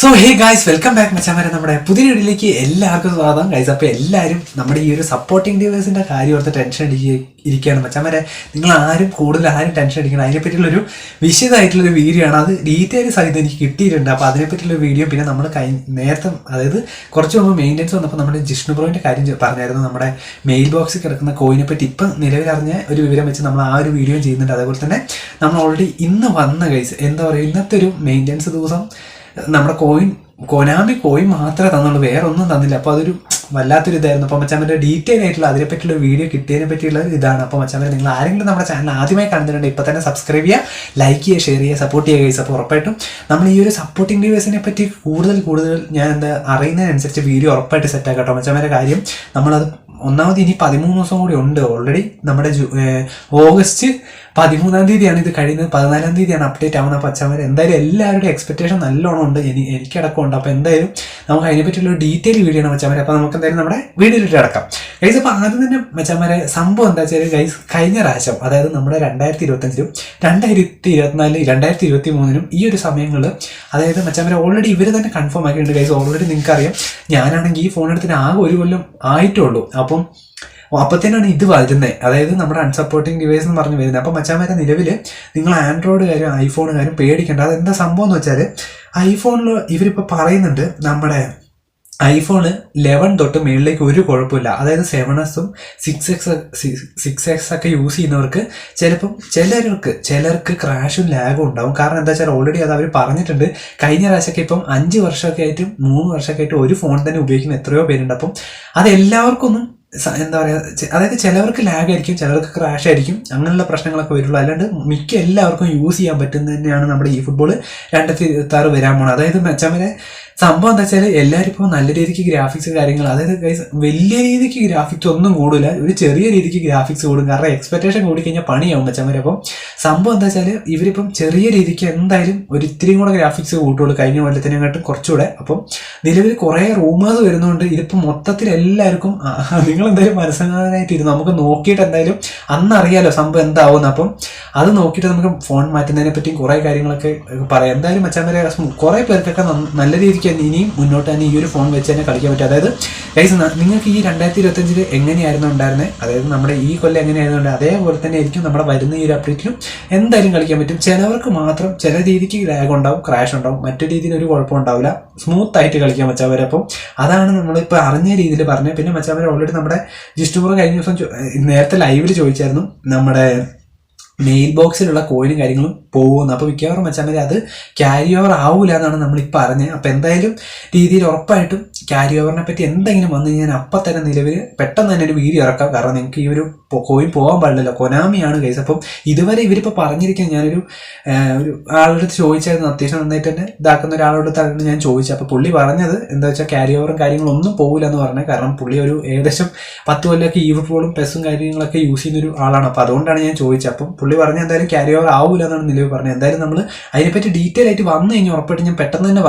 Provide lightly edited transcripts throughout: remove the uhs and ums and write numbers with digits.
So hey guys, welcome back മച്ചാമാരെ. നമ്മുടെ പുതിയ വീഡിയോയിലേക്ക് എല്ലാവർക്കും സ്വാഗതം ഗൈസ്. അപ്പോൾ എല്ലാവരും നമ്മുടെ ഈ ഒരു സപ്പോർട്ടിങ് ഡിവൈസിൻ്റെ കാര്യം ഓർത്ത് ടെൻഷൻ ഇരിക്കുകയാണ് മച്ചാമാരെ. നിങ്ങൾ ആരും ടെൻഷൻ അടിക്കണം. അതിനെപ്പറ്റിയുള്ളൊരു വിശദമായിട്ടുള്ളൊരു വീഡിയോ ആണ്. അത് ഡീറ്റെയിൽ സഹിതം എനിക്ക് കിട്ടിയിട്ടുണ്ട്. അപ്പോൾ അതിനെപ്പറ്റിയുള്ള വീഡിയോ പിന്നെ നമ്മൾ നേരത്തെ, അതായത് കുറച്ച് മുമ്പ് മെയിൻ്റെനൻസ് വന്നപ്പോൾ നമ്മുടെ ജിഷ്ണു ബ്രോയിൻ്റെ കാര്യം പറഞ്ഞായിരുന്നു. നമ്മുടെ മെയിൽ ബോക്സിൽ കിടക്കുന്ന കോയിനെ പറ്റി ഇപ്പം നിലവിലറിഞ്ഞ ഒരു വിവരം വെച്ച് നമ്മൾ ആ ഒരു വീഡിയോ ചെയ്യുന്നുണ്ട്. അതേപോലെ തന്നെ നമ്മൾ ഓൾറെഡി ഇന്ന് വന്ന ഗൈസ്, എന്താ പറയുക, ഇന്നത്തെ ഒരു മെയിൻ്റെനൻസ് ദിവസം നമ്മുടെ കൊനാമി കോയിൻ മാത്രമേ തന്നുള്ളൂ, വേറെ ഒന്നും തന്നില്ല. അപ്പോൾ അതൊരു വല്ലാത്തൊരു ഇതായിരുന്നു. അപ്പോൾ മച്ചാമ്മൻ്റെ ഡീറ്റെയിൽ ആയിട്ടുള്ള അതിനെപ്പറ്റിയുള്ള വീഡിയോ കിട്ടിയതിനെ പറ്റിയുള്ള ഇതാണ്. അപ്പോൾ മച്ചാമ്മ, നിങ്ങൾ ആരെങ്കിലും നമ്മുടെ ചാനൽ ആദ്യമായി കാണുന്നുണ്ട്, ഇപ്പോൾ തന്നെ സബ്സ്ക്രൈബ് ചെയ്യുക, ലൈക്ക് ചെയ്യുക, ഷെയർ ചെയ്യുക, സപ്പോർട്ട് ചെയ്യുക ഗൈസ്. അപ്പോൾ ഉറപ്പായിട്ടും നമ്മൾ ഈ ഒരു സപ്പോർട്ടിംഗ് ഡിവൈസിനെ പറ്റി കൂടുതൽ ഞാൻ അറിയുന്നതിനനുസരിച്ച് വീഡിയോ ഉറപ്പായിട്ട് സെറ്റാക്കാം കേട്ടോ മച്ചാമ്മയുടെ കാര്യം. നമ്മളത് ഒന്നാമത് ഇനി 13 ദിവസം കൂടി ഉണ്ട്. ഓൾറെഡി നമ്മുടെ ഓഗസ്റ്റ് 13-ാം തീയതിയാണ് ഇത് കഴിയുന്നത്. 14-ാം തീയതിയാണ് അപ്ഡേറ്റ് ആവുന്ന. പച്ചാമര എന്തായാലും എല്ലാവരുടെയും എക്സ്പെക്ടേഷൻ നല്ലോണം ഉണ്ട്, എനിക്കടക്കം ഉണ്ട്. അപ്പോൾ എന്തായാലും നമുക്ക് അതിനെപ്പറ്റിയുള്ള ഡീറ്റെയിൽ വീഡിയോ ആണ് മച്ചാമര. അപ്പോൾ നമുക്ക് എന്തായാലും നമ്മുടെ വീഡിയോയിലിട്ട് അടക്കാം ഗൈസ്. അപ്പോൾ ആദ്യം തന്നെ മച്ചാമര സംഭവം എന്താ വെച്ചാൽ ഗൈസ്, കഴിഞ്ഞ പ്രാവശ്യം, അതായത് നമ്മുടെ 2025-ലും 2024-ലും 2023-നും ഈ ഒരു സമയങ്ങളിൽ, അതായത് മച്ചാമര ഓൾറെഡി ഇവർ തന്നെ കൺഫേം ആക്കിയിട്ടുണ്ട് ഗൈസ്. ഓൾറെഡി നിങ്ങൾക്കറിയാം, ഞാനാണെങ്കിൽ ഈ ഫോൺ എടുത്തിന് ആകെ 1 കൊല്ലം ആയിട്ടുള്ളൂ. അപ്പത്തേനാണ് ഇത് വരുന്നത്, അതായത് നമ്മുടെ അൺസപ്പോർട്ടിങ് ഡിവൈസ് എന്ന് പറഞ്ഞ് വരുന്നത്. അപ്പം മച്ചാമാരെ, നിലവിൽ നിങ്ങൾ ആൻഡ്രോയിഡുകാരും ഐഫോണുകാരും പേടിക്കേണ്ട. അതെന്താ സംഭവം എന്ന് വെച്ചാൽ, ഐഫോണിൽ ഇവരിപ്പോൾ പറയുന്നുണ്ട് നമ്മുടെ iPhone 11 തൊട്ട് മേളിലേക്ക് ഒരു കുഴപ്പമില്ല. അതായത് 7S-ഉം 6X ഒക്കെ യൂസ് ചെയ്യുന്നവർക്ക് ചിലപ്പം ചിലർക്ക് ക്രാഷും ലാഗും ഉണ്ടാവും. കാരണം എന്താ വെച്ചാൽ ഓൾറെഡി അത് അവർ പറഞ്ഞിട്ടുണ്ട്. കഴിഞ്ഞ പ്രാവശ്യമൊക്കെ ഇപ്പം 5 വർഷമൊക്കെ ആയിട്ടും 3 വർഷമൊക്കെ ആയിട്ടും ഒരു ഫോൺ തന്നെ ഉപയോഗിക്കുന്ന എത്രയോ പേരുണ്ട്. അപ്പം അത് എല്ലാവർക്കൊന്നും എന്താ പറയുക, അതായത് ചിലവർക്ക് ലാഗ് ആയിരിക്കും, ചിലർക്ക് ക്രാഷ് ആയിരിക്കും, അങ്ങനെയുള്ള പ്രശ്നങ്ങളൊക്കെ വരുള്ളൂ. അല്ലാണ്ട് മിക്ക എല്ലാവർക്കും യൂസ് ചെയ്യാൻ പറ്റുന്നത് തന്നെയാണ് നമ്മുടെ ഈ ഫുട്ബോൾ 2026 വരാൻ പോണത്. അതായത് മെച്ചമരെ സംഭവം എന്താ വെച്ചാൽ, എല്ലാവരും ഇപ്പോൾ നല്ല രീതിക്ക് ഗ്രാഫിക്സ് കാര്യങ്ങൾ, അതായത് വലിയ രീതിക്ക് ഗ്രാഫിക്സ് ഒന്നും കൂടില്ല, ഒരു ചെറിയ രീതിക്ക് ഗ്രാഫിക്സ് കൂടും. കാരണം എക്സ്പെക്ടേഷൻ കൂടിക്കഴിഞ്ഞാൽ പണിയാവും മെച്ചമരെ. അപ്പം സംഭവം എന്താ വെച്ചാൽ, ഇവരിപ്പം ചെറിയ രീതിക്ക് എന്തായാലും ഒരു ഇത്തിരിയും കൂടെ ഗ്രാഫിക്സ് കൂട്ടുള്ളൂ കഴിഞ്ഞ കൊല്ലത്തിനെക്കാട്ടും കുറച്ചുകൂടെ. അപ്പം നിലവിൽ കുറേ റൂമേഴ്സ് വരുന്നുണ്ട്. ഇതിപ്പോൾ മൊത്തത്തിൽ എല്ലാവർക്കും നിങ്ങളെന്തായാലും മനസ്സിലാകാനായിട്ടിരുന്നു, നമുക്ക് നോക്കിയിട്ട് എന്തായാലും അന്നറിയാലോ സംഭവം എന്താവുന്നു. അപ്പം അത് നോക്കിയിട്ട് നമുക്ക് ഫോൺ മാറ്റുന്നതിനെ പറ്റിയും കുറേ കാര്യങ്ങളൊക്കെ പറയാം. എന്തായാലും മച്ചാമരെ കുറേ പേർക്കൊക്കെ നല്ല രീതിക്ക് ഇനിയും മുന്നോട്ട് തന്നെ ഈ ഒരു ഫോൺ വെച്ച് തന്നെ കളിക്കാൻ പറ്റും. അതായത് ഗൈസ്, നിങ്ങൾക്ക് ഈ 2025 എങ്ങനെയായിരുന്നു ഉണ്ടായിരുന്നത്, അതായത് നമ്മുടെ ഈ കൊല്ലം എങ്ങനെയായിരുന്നു, അതേപോലെ തന്നെ ആയിരിക്കും നമ്മുടെ വരുന്ന ഈ ഒരു അപ്ഡേറ്റിലും എന്തായാലും കളിക്കാൻ പറ്റും. ചിലവർക്ക് മാത്രം ചില രീതിക്ക് ലാഗ് ഉണ്ടാവും, ക്രാഷ് ഉണ്ടാവും, മറ്റു രീതിയിൽ ഒരു കുഴപ്പം ഉണ്ടാവില്ല, സ്മൂത്ത് ആയിട്ട് കളിക്കാൻ മച്ചാവരെ. അപ്പം അതാണ് നമ്മളിപ്പോൾ അറിഞ്ഞ രീതിയിൽ പറഞ്ഞത്. പിന്നെ മച്ചാവരെ ഓൾറെഡി നമ്മുടെ ജിസ്റ്റൂർ കഴിഞ്ഞ ദിവസം നേരത്തെ ലൈവിൽ ചോദിച്ചായിരുന്നു നമ്മുടെ മെയിൽ ബോക്സിലുള്ള കോയിനും കാര്യങ്ങളും പോകുന്നു. അപ്പോൾ മിക്കവാറും മച്ചാമാരെ അത് ക്യാരി ഓവർ ആവൂല എന്നാണ് നമ്മളിപ്പോൾ അറിഞ്ഞത്. അപ്പോൾ എന്തായാലും രീതിയിൽ ഉറപ്പായിട്ടും ക്യാരി ഓവറിനെ പറ്റി എന്തെങ്കിലും വന്നു കഴിഞ്ഞാൽ അപ്പം തന്നെ നിലവിൽ പെട്ടെന്ന് തന്നെ ഒരു വീഡിയോ ഇറക്കാം. കാരണം നിങ്ങൾക്ക് ഈ ഒരു കോയിൻ പോകാൻ പാടില്ലല്ലോ, കൊനാമിയാണ് ഗൈസ്. അപ്പം ഇതുവരെ ഇവരിപ്പോൾ പറഞ്ഞിരിക്കാൻ ഞാനൊരു ആളുടെ അടുത്ത് ചോദിച്ചായിരുന്നു, അത്യാവശ്യം നന്നായിട്ട് തന്നെ ഇതാക്കുന്ന ഒരാളോട് തന്നെ ഞാൻ ചോദിച്ചു. അപ്പോൾ പുള്ളി പറഞ്ഞത് എന്താ വെച്ചാൽ ക്യാരി ഓവറും കാര്യങ്ങളും ഒന്നും പോകില്ല എന്ന് പറഞ്ഞത്. കാരണം പുള്ളി ഒരു ഏകദേശം 10 കൊല്ലമൊക്കെ ഈ ഫുട്ബോളും പെസ്സും കാര്യങ്ങളൊക്കെ യൂസ് ചെയ്യുന്ന ഒരു ആളാണ്. അപ്പോൾ അതുകൊണ്ടാണ് ഞാൻ ചോദിച്ചത്. അപ്പം പുള്ളി പറഞ്ഞ എന്തായാലും ക്യാരി ഓവർ ആവില്ല എന്നാണ് നിലവിൽ പറഞ്ഞത്. എന്തായാലും നമ്മൾ അതിനെപ്പറ്റി ഡീറ്റെയിൽ ആയിട്ട് വന്നു കഴിഞ്ഞാൽ ഉറപ്പായിട്ട് ഞാൻ പെട്ടെന്ന് തന്നെ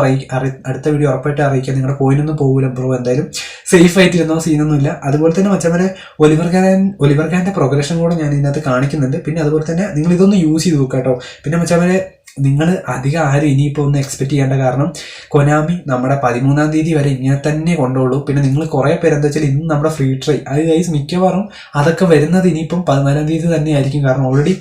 അടുത്ത വീഡിയോ ഉറപ്പായിട്ട് അറിയിക്കാം. നിങ്ങളുടെ കോയിനൊന്നും പോകില്ല ബ്രോ, എന്തായാലും സേഫ് ആയിട്ടിരുന്നോ, സീനൊന്നുമില്ല. അതുപോലെ തന്നെ മച്ചവരെ ഒലിവർ ഖാന്റെ പ്രോഗ്രഷൻ കൂടെ ഞാൻ ഇതിനകത്ത് കാണിക്കുന്നുണ്ട്. പിന്നെ അതുപോലെ തന്നെ നിങ്ങൾ ഇതൊന്ന് യൂസ് ചെയ്ത് നോക്കാം കേട്ടോ. പിന്നെ മച്ചവരെ നിങ്ങൾ അധികം ആരും ഇനിയിപ്പോൾ ഒന്ന് എക്സ്പെക്ട് ചെയ്യേണ്ട. കാരണം കൊനാമി നമ്മുടെ 13-ാം തീയതി വരെ ഇങ്ങനെ തന്നെ കൊണ്ടുള്ളൂ. പിന്നെ നിങ്ങൾ കുറേ പേര് എന്താ വെച്ചാൽ ഇന്ന് നമ്മുടെ ഫ്രീ ട്രൈ, അത് ഗൈസ് മിക്കവാറും അതൊക്കെ വരുന്നത് ഇനിയിപ്പം 14-ാം തീയതി തന്നെ ആയിരിക്കും. കാരണം ഓൾറെഡി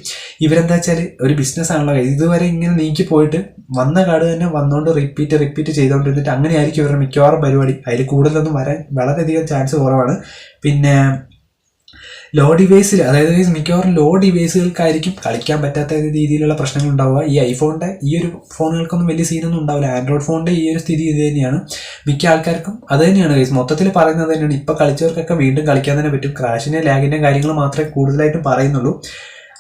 ഇവരെന്താ വെച്ചാൽ ഒരു ബിസിനസ് ആണല്ലോ, ഇതുവരെ ഇങ്ങനെ നീക്കി പോയിട്ട് വന്ന കാർഡ് തന്നെ വന്നുകൊണ്ട് റിപ്പീറ്റ് ചെയ്തുകൊണ്ടിരുന്നിട്ട് അങ്ങനെ ആയിരിക്കും ഇവരുടെ മിക്കവാറും പരിപാടി. അതിൽ കൂടുതലൊന്നും വരാൻ വളരെയധികം ചാൻസ് കുറവാണ്. പിന്നെ ലോ ഡിവൈസിൽ, അതായത് മിക്കവാറും ലോ ഡിവൈസുകൾക്കായിരിക്കും കളിക്കാൻ പറ്റാത്ത രീതിയിലുള്ള പ്രശ്നങ്ങൾ ഉണ്ടാവുക. ഈ ഐഫോണിൻ്റെ ഈ ഒരു ഫോണുകൾക്കൊന്നും വലിയ സീനൊന്നും ഉണ്ടാവില്ല. ആൻഡ്രോയിഡ് ഫോണിൻ്റെ ഈ ഒരു സ്ഥിതി ഇത് തന്നെയാണ്. മിക്ക ആൾക്കാർക്കും അത് തന്നെയാണ് ഗൈസ്, മൊത്തത്തിൽ പറയുന്നത് തന്നെയാണ്. ഇപ്പോൾ കളിച്ചവർക്കൊക്കെ വീണ്ടും കളിക്കാൻ തന്നെ പറ്റും. ക്രാഷിൻ്റെ ലാഗിൻ്റെ കാര്യങ്ങൾ മാത്രമേ കൂടുതലായിട്ടും പറയുന്നുള്ളൂ.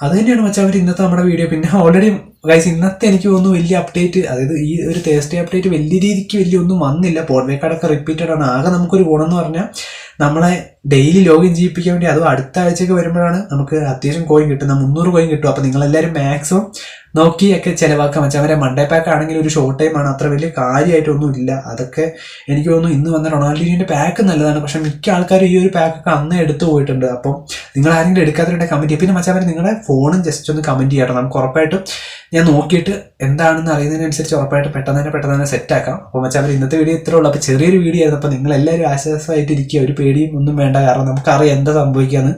അത് തന്നെയാണ് വെച്ചാൽ അവർ ഇന്നത്തെ നമ്മുടെ വീഡിയോ. പിന്നെ ഓൾറെഡി ഗൈസ് ഇന്നത്തെ എനിക്ക് തോന്നുന്നു വലിയ അപ്ഡേറ്റ്, അതായത് ഈ ഒരു തേഴ്സ്ഡേ അപ്ഡേറ്റ് വലിയ രീതിക്ക് ഒന്നും വന്നില്ല. പോഡ്വേക്കാടൊക്കെ റിപ്പീറ്റഡ് ആണ്. ആകെ നമുക്കൊരു ഗുണം എന്ന് പറഞ്ഞാൽ നമ്മളെ ഡെയിലി ലോഗിൻ ചെയ്യിപ്പിക്കാൻ വേണ്ടി, അതും അടുത്ത ആഴ്ചയ്ക്ക് വരുമ്പോഴാണ് നമുക്ക് അത്യാവശ്യം കോയിൻ കിട്ടുന്നത്. 300 കോയിൻ കിട്ടും. അപ്പോൾ നിങ്ങളെല്ലാവരും മാക്സിമം നോക്കിയൊക്കെ ചിലവാക്കാൻ വെച്ചാൽ അവരെ മൺഡേ പാക്ക് ആണെങ്കിൽ ഒരു ഷോർട്ട് ടൈമാണ്, അത്ര വലിയ കാര്യമായിട്ടൊന്നും ഇല്ല. അതൊക്കെ എനിക്ക് തോന്നുന്നു ഇന്ന് വന്ന റൊണാൾഡീനിയുടെ പാക്ക് നല്ലതാണ്. പക്ഷേ മിക്ക ആൾക്കാരും ഈ ഒരു പാക്കൊക്കെ അന്നേ എടുത്തു പോയിട്ടുണ്ട്. അപ്പം നിങ്ങൾ ആരെങ്കിലും എടുക്കാത്തവരുടെ കമൻറ്റ് ചെയ്യുക. പിന്നെ മച്ചാവരെ നിങ്ങളുടെ ഫോണും ജസ്റ്റ് ഒന്ന് കമൻറ്റ് ചെയ്യണം. നമുക്ക് ഉറപ്പായിട്ടും ഞാൻ നോക്കിയിട്ട് എന്താണെന്ന് അറിയുന്നതിനനുസരിച്ച് ഉറപ്പായിട്ട് പെട്ടെന്ന് തന്നെ സെറ്റാക്കാം. അപ്പോൾ മച്ചാൻ ഇന്നത്തെ വീഡിയോ ഇത്രേ ഉള്ളൂ. അപ്പോൾ ചെറിയൊരു വീഡിയോ ആയിരുന്നു. അപ്പോൾ നിങ്ങളെല്ലാവരും ആശ്വാസമായിട്ടിരിക്കുക, ഒരു പേടിയും ഒന്നും വേണ്ട. കാരണം നമുക്കറിയാം എന്താ സംഭവിക്കാന്ന്.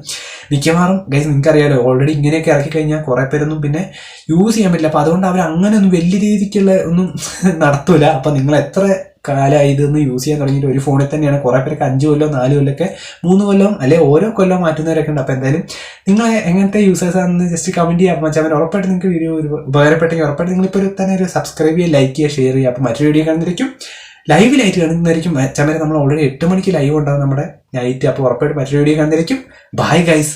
മിക്കവാറും ഗൈസ് നിങ്ങൾക്കറിയാലോ, ഓൾറെഡി ഇങ്ങനെയൊക്കെ ഇറക്കി കഴിഞ്ഞാൽ കുറേ പേരൊന്നും പിന്നെ യൂസ് ചെയ്യാൻ പറ്റില്ല. അപ്പോൾ അതുകൊണ്ട് അവർ അങ്ങനെ ഒന്നും വലിയ രീതിക്കുള്ള ഒന്നും നടത്തൂല. അപ്പോൾ നിങ്ങൾ എത്ര കാലമായി ഇതൊന്ന് യൂസ് ചെയ്യാൻ തുടങ്ങിയിട്ട് ഒരു ഫോണിൽ തന്നെയാണ്. കുറേ പേരൊക്കെ 5 കൊല്ലം 4 കൊല്ലമൊക്കെ 3 കൊല്ലം അല്ലെ ഓരോ കൊല്ലം മാറ്റുന്നവരൊക്കെ ഉണ്ട്. അപ്പോൾ എന്തായാലും നിങ്ങൾ എങ്ങനത്തെ യൂസേഴ്സ് ആണെന്ന് ജസ്റ്റ് കമന്റ് ചെയ്യുക. അപ്പോൾ മച്ചാൻ ഉറപ്പായിട്ട് നിങ്ങൾക്ക് വീഡിയോ ഉപകാരപ്പെട്ടെങ്കിൽ ഉറപ്പായിട്ട് നിങ്ങളിപ്പോൾ തന്നെ ഒരു സബ്സ്ക്രൈബ് ചെയ്യുക, ലൈക്ക് ചെയ്യുക, ഷെയർ ചെയ്യുക. അപ്പോൾ മറ്റൊരു വീഡിയോ കാണുന്നതായിരിക്കും, ലൈവിലായിട്ട് കാണുന്നതായിരിക്കും. മച്ചാൻ നമ്മൾ ഓൾറെഡി 8 മണിക്ക് ലൈവ് ഉണ്ടാകും നമ്മുടെ നൈറ്റ്. അപ്പോൾ ഉറപ്പായിട്ട് മറ്റൊരു വീഡിയോ കാണുന്നതായിരിക്കും. Bye guys.